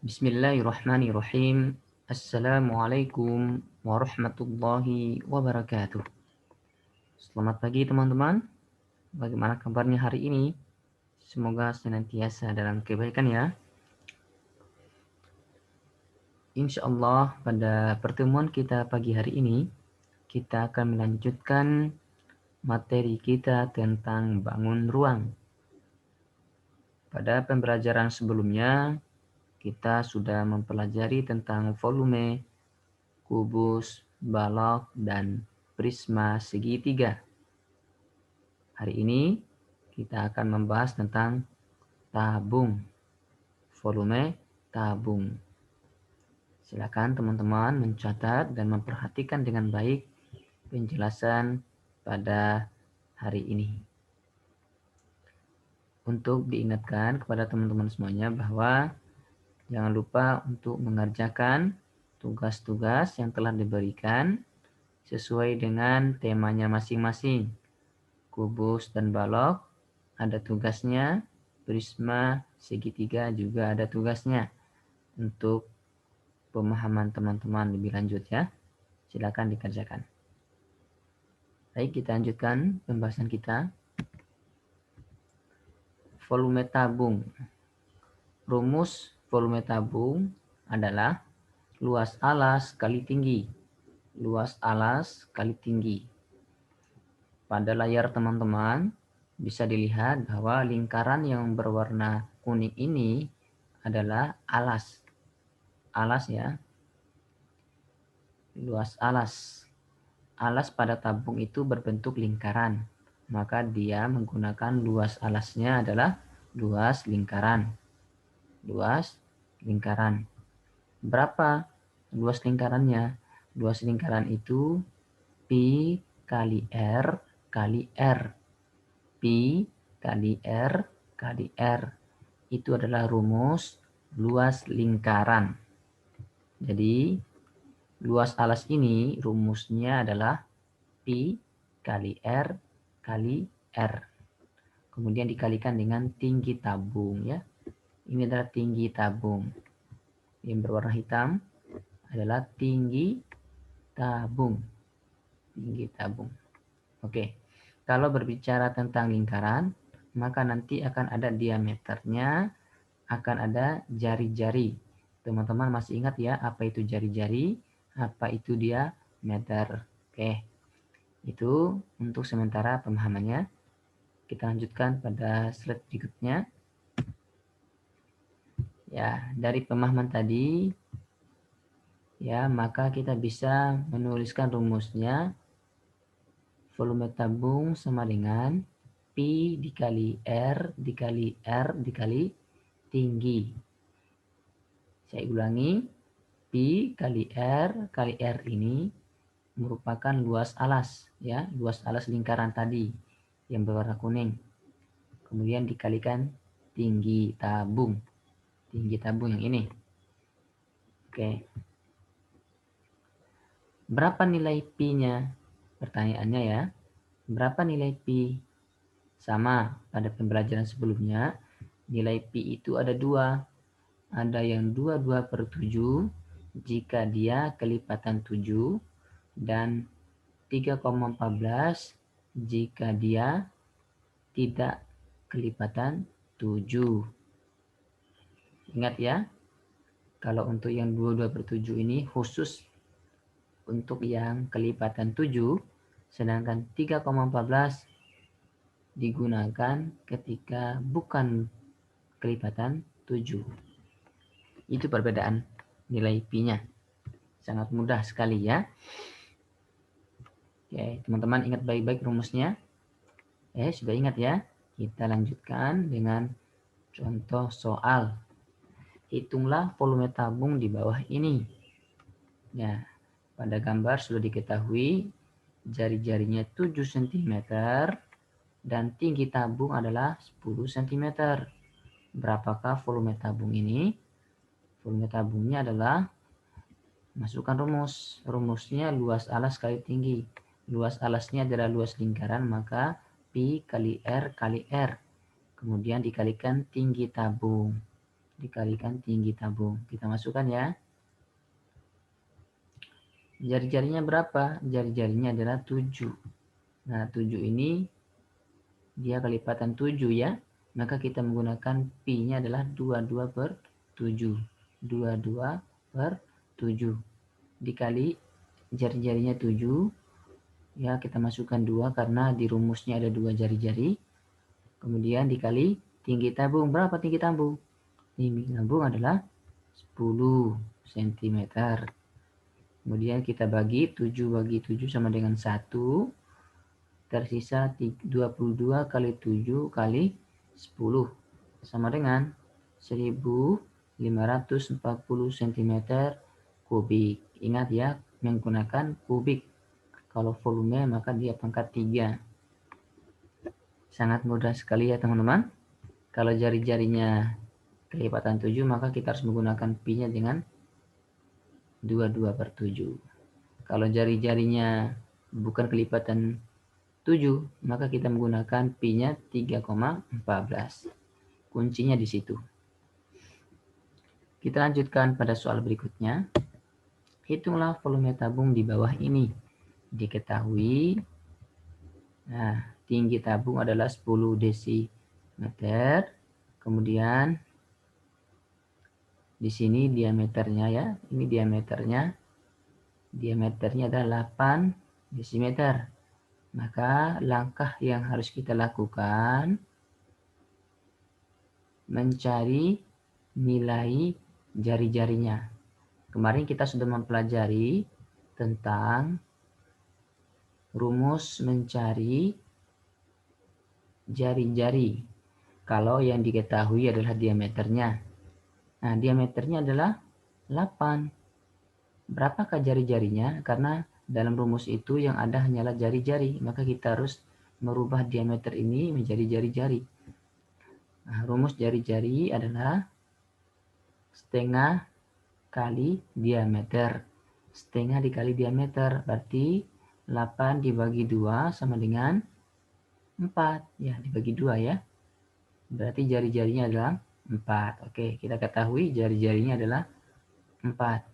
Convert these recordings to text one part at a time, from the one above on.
Bismillahirrahmanirrahim. Assalamualaikum warahmatullahi wabarakatuh. Selamat pagi teman-teman. Bagaimana kabarnya hari ini? Semoga senantiasa dalam kebaikan ya. Insya Allah pada pertemuan kita pagi hari ini, kita akan melanjutkan materi kita tentang bangun ruang. Pada pembelajaran sebelumnya, kita sudah mempelajari tentang volume, kubus, balok, dan prisma segitiga. Hari ini kita akan membahas tentang tabung, volume tabung. Silakan teman-teman mencatat dan memperhatikan dengan baik penjelasan pada hari ini. Untuk diingatkan kepada teman-teman semuanya bahwa jangan lupa untuk mengerjakan tugas-tugas yang telah diberikan sesuai dengan temanya masing-masing. Kubus dan balok ada tugasnya, prisma segitiga juga ada tugasnya. Untuk pemahaman teman-teman lebih lanjut ya, silakan dikerjakan. Baik, kita lanjutkan pembahasan kita. Volume tabung. Rumus volume tabung adalah luas alas kali tinggi. Luas alas kali tinggi. Pada layar teman-teman bisa dilihat bahwa lingkaran yang berwarna kuning ini adalah alas. Alas ya. Luas alas. Alas pada tabung itu berbentuk lingkaran. Maka dia menggunakan luas alasnya adalah luas lingkaran. Luas lingkaran. Berapa luas lingkarannya? Luas lingkaran itu pi kali R kali R. Pi kali R kali R. Itu adalah rumus luas lingkaran. Jadi luas alas ini rumusnya adalah pi kali R kali R. Kemudian dikalikan dengan tinggi tabung ya. Ini adalah tinggi tabung. Yang berwarna hitam adalah tinggi tabung. Tinggi tabung. Oke. Kalau berbicara tentang lingkaran, maka nanti akan ada diameternya, akan ada jari-jari. Teman-teman masih ingat ya apa itu jari-jari, apa itu diameter. Oke. Itu untuk sementara pemahamannya. Kita lanjutkan pada slide berikutnya. Ya, dari pemahaman tadi ya, maka kita bisa menuliskan rumusnya. Volume tabung sama dengan pi dikali R dikali R dikali tinggi. Saya ulangi, pi kali R ini merupakan luas alas ya, luas alas lingkaran tadi yang berwarna kuning. Kemudian dikalikan tinggi tabung. Tinggi tabung yang ini. Oke. Berapa nilai pi-nya? Pertanyaannya ya. Berapa nilai pi? Sama pada pembelajaran sebelumnya, nilai pi itu ada dua. Ada yang 22/7 jika dia kelipatan 7 dan 3,14 jika dia tidak kelipatan 7. Ingat ya, kalau untuk yang 22/7 ini khusus untuk yang kelipatan 7, sedangkan 3,14 digunakan ketika bukan kelipatan 7. Itu perbedaan nilai pi-nya. Sangat mudah sekali ya. Oke, teman-teman ingat baik-baik rumusnya. Sudah ingat ya? Kita lanjutkan dengan contoh soal. Hitunglah volume tabung di bawah ini. Ya, pada gambar sudah diketahui jari-jarinya 7 cm dan tinggi tabung adalah 10 cm. Berapakah volume tabung ini? Volume tabungnya adalah, masukkan rumus. Rumusnya luas alas kali tinggi. Luas alasnya adalah luas lingkaran, maka pi kali R kali R. Kemudian dikalikan tinggi tabung. dikalikan tinggi tabung. Kita masukkan ya. Jari-jarinya berapa? Jari-jarinya adalah 7. Nah, 7 ini dia kelipatan 7 ya. Maka kita menggunakan pi-nya adalah 22 per 7. 22 per 7. Dikali jari-jarinya 7. Ya, kita masukkan 2 karena di rumusnya ada 2 jari-jari. Kemudian dikali tinggi tabung. Berapa tinggi tabung? Tinggi tabung adalah 10 cm. Kemudian kita bagi 7 bagi 7 sama dengan 1. Tersisa 22 kali 7 kali 10 sama dengan 1540 cm kubik. Ingat ya, menggunakan kubik. Kalau volume maka dia pangkat 3. Sangat mudah sekali ya teman-teman. Kalau jari-jarinya kelipatan 7 maka kita harus menggunakan pi-nya dengan 22 per 7. Kalau jari-jarinya bukan kelipatan 7, maka kita menggunakan pi-nya 3,14. Kuncinya di situ. Kita lanjutkan pada soal berikutnya. Hitunglah volume tabung di bawah ini. Diketahui, nah, tinggi tabung adalah 10 desimeter. Kemudian di sini diameternya ya, ini diameternya. Diameternya adalah 8 desimeter. Maka langkah yang harus kita lakukan mencari nilai jari-jarinya. Kemarin kita sudah mempelajari tentang rumus mencari jari-jari. Kalau yang diketahui adalah diameternya. Nah, diameternya adalah 8. Berapakah jari-jarinya? Karena dalam rumus itu yang ada hanyalah jari-jari, maka kita harus merubah diameter ini menjadi jari-jari. Nah, rumus jari-jari adalah setengah kali diameter. Setengah dikali diameter, berarti 8 dibagi 2 sama dengan 4. Ya, dibagi 2 ya. Berarti jari-jarinya adalah 4. Oke, kita ketahui jari-jarinya adalah 4.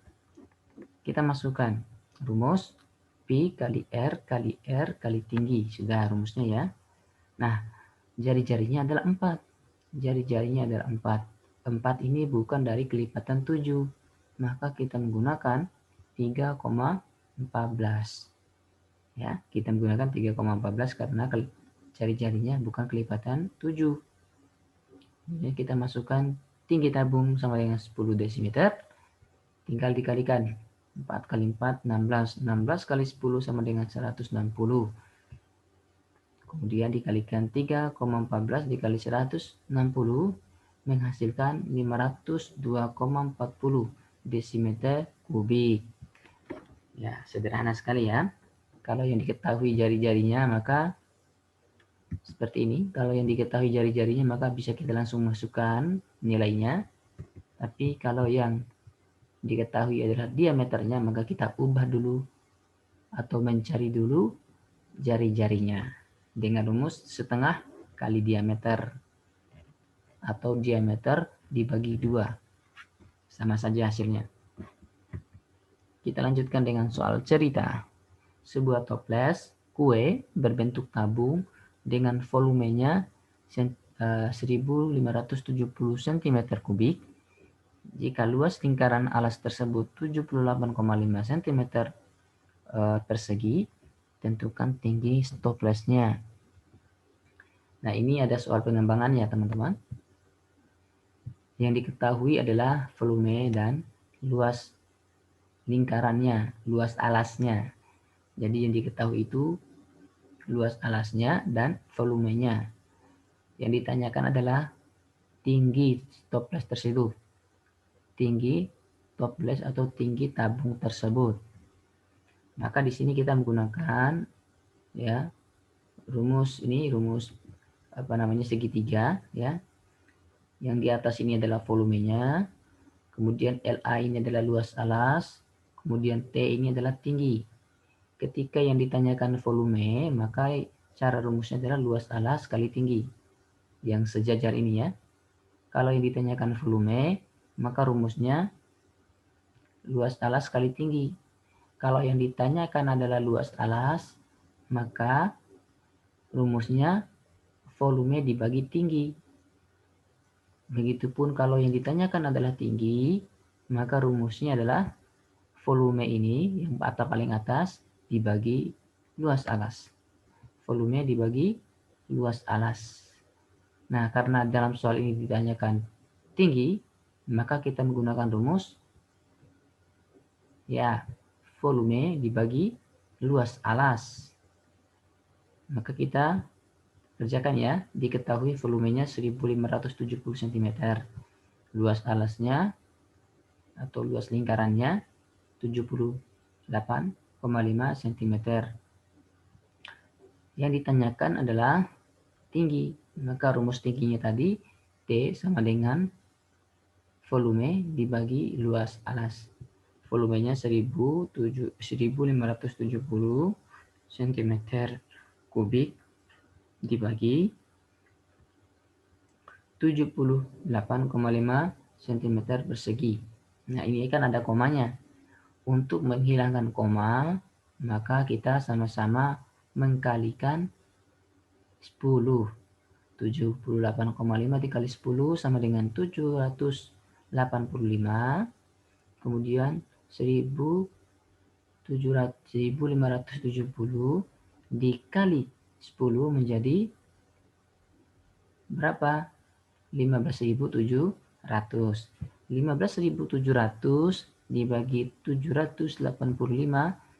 Kita masukkan rumus pi kali R kali tinggi. Sudah rumusnya ya. Nah, jari-jarinya adalah 4. Jari-jarinya adalah 4. 4 ini bukan dari kelipatan 7. Maka kita menggunakan 3,14. Ya, kita menggunakan 3,14 karena jari-jarinya bukan kelipatan 7. Jadi kita masukkan tinggi tabung sama dengan 10 desimeter. Tinggal dikalikan. 4 kali 4, 16. 16 kali 10 sama dengan 160. Kemudian dikalikan 3,14 dikali 160 menghasilkan 502,40 desimeter kubik. Ya, sederhana sekali ya. Kalau yang diketahui jari-jarinya maka seperti ini. Kalau yang diketahui jari-jarinya maka bisa kita langsung masukkan nilainya. Tapi kalau yang diketahui adalah diameternya maka kita ubah dulu atau mencari dulu jari-jarinya dengan rumus setengah kali diameter atau diameter dibagi 2. Sama saja hasilnya. Kita lanjutkan dengan soal cerita. Sebuah toples kue berbentuk tabung dengan volumenya 1570 cm3. Jika luas lingkaran alas tersebut 78,5 cm persegi, tentukan tinggi toplesnya. Nah, ini ada soal pengembangannya, teman-teman. Yang diketahui adalah volume dan luas lingkarannya, luas alasnya. Jadi yang diketahui itu luas alasnya dan volumenya. Yang ditanyakan adalah tinggi toples tersebut. Tinggi toples atau tinggi tabung tersebut. Maka di sini kita menggunakan ya rumus segitiga ya. Yang di atas ini adalah volumenya, kemudian LA ini adalah luas alas, kemudian T ini adalah tinggi. Ketika yang ditanyakan volume, maka cara rumusnya adalah luas alas kali tinggi. Yang sejajar ini ya. Kalau yang ditanyakan volume, maka rumusnya luas alas kali tinggi. Kalau yang ditanyakan adalah luas alas, maka rumusnya volume dibagi tinggi. Begitupun kalau yang ditanyakan adalah tinggi, maka rumusnya adalah volume ini yang paling atas dibagi luas alas. Volume dibagi luas alas. Nah, karena dalam soal ini ditanyakan tinggi, maka kita menggunakan rumus ya volume dibagi luas alas. Maka kita kerjakan ya, diketahui volumenya 1570 cm. Luas alasnya atau luas lingkarannya 78,5 cm. Yang ditanyakan adalah tinggi. Maka rumus tingginya tadi T sama dengan volume dibagi luas alas. Volumenya 1570 cm kubik dibagi 78,5 cm persegi. Nah, ini kan ada komanya. Untuk menghilangkan koma, maka kita sama-sama mengkalikan 10. 78,5 dikali 10 sama dengan 785. Kemudian 1570 dikali 10 menjadi berapa? 15.700. 15.700 dibagi 785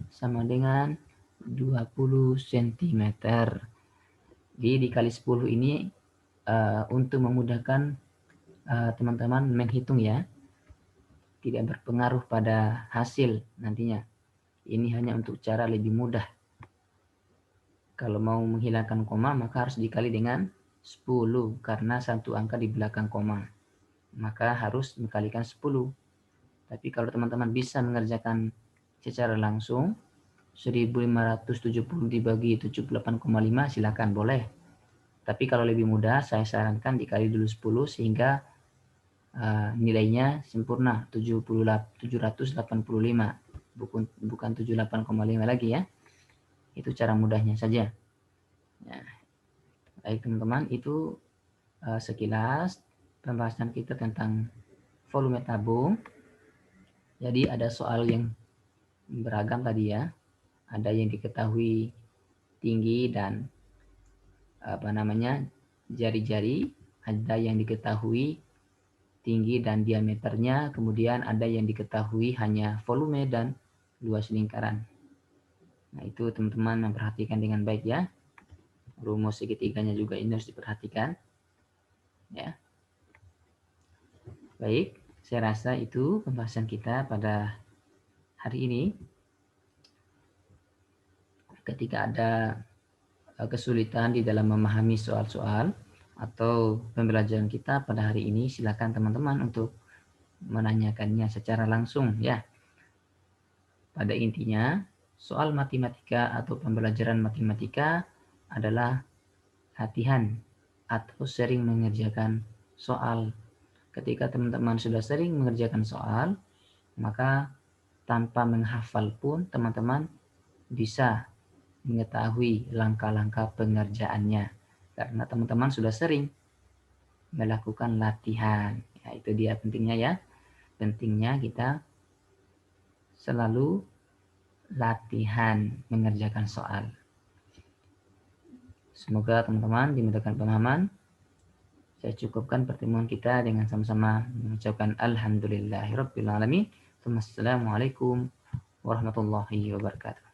sama dengan 20 cm. Jadi dikali 10 ini untuk memudahkan teman-teman menghitung ya. Tidak berpengaruh pada hasil nantinya. Ini hanya untuk cara lebih mudah. Kalau mau menghilangkan koma maka harus dikali dengan 10 karena satu angka di belakang koma. Maka harus dikalikan 10. Tapi kalau teman-teman bisa mengerjakan secara langsung 1570 dibagi 78,5 silakan boleh. Tapi kalau lebih mudah saya sarankan dikali dulu 10 sehingga nilainya sempurna 785 bukan 78,5 lagi ya. Itu cara mudahnya saja. Ya. Baik teman-teman, itu sekilas pembahasan kita tentang volume tabung. Jadi ada soal yang beragam tadi ya. Ada yang diketahui tinggi dan jari-jari, ada yang diketahui tinggi dan diameternya, kemudian ada yang diketahui hanya volume dan luas lingkaran. Nah, itu teman-teman memperhatikan dengan baik ya. Rumus segitiganya juga ini harus diperhatikan. Ya. Baik, saya rasa itu pembahasan kita pada hari ini. Ketika ada kesulitan di dalam memahami soal-soal atau pembelajaran kita pada hari ini, silakan teman-teman untuk menanyakannya secara langsung ya. Pada intinya, soal matematika atau pembelajaran matematika adalah latihan atau sering mengerjakan soal. Ketika teman-teman sudah sering mengerjakan soal, maka tanpa menghafal pun teman-teman bisa mengetahui langkah-langkah pengerjaannya karena teman-teman sudah sering melakukan latihan. Ya, itu dia pentingnya ya. Pentingnya kita selalu latihan mengerjakan soal. Semoga teman-teman dimudahkan pemahaman. Saya cukupkan pertemuan kita dengan sama-sama mengucapkan alhamdulillahirabbil alamin. Wassalamualaikum warahmatullahi wabarakatuh.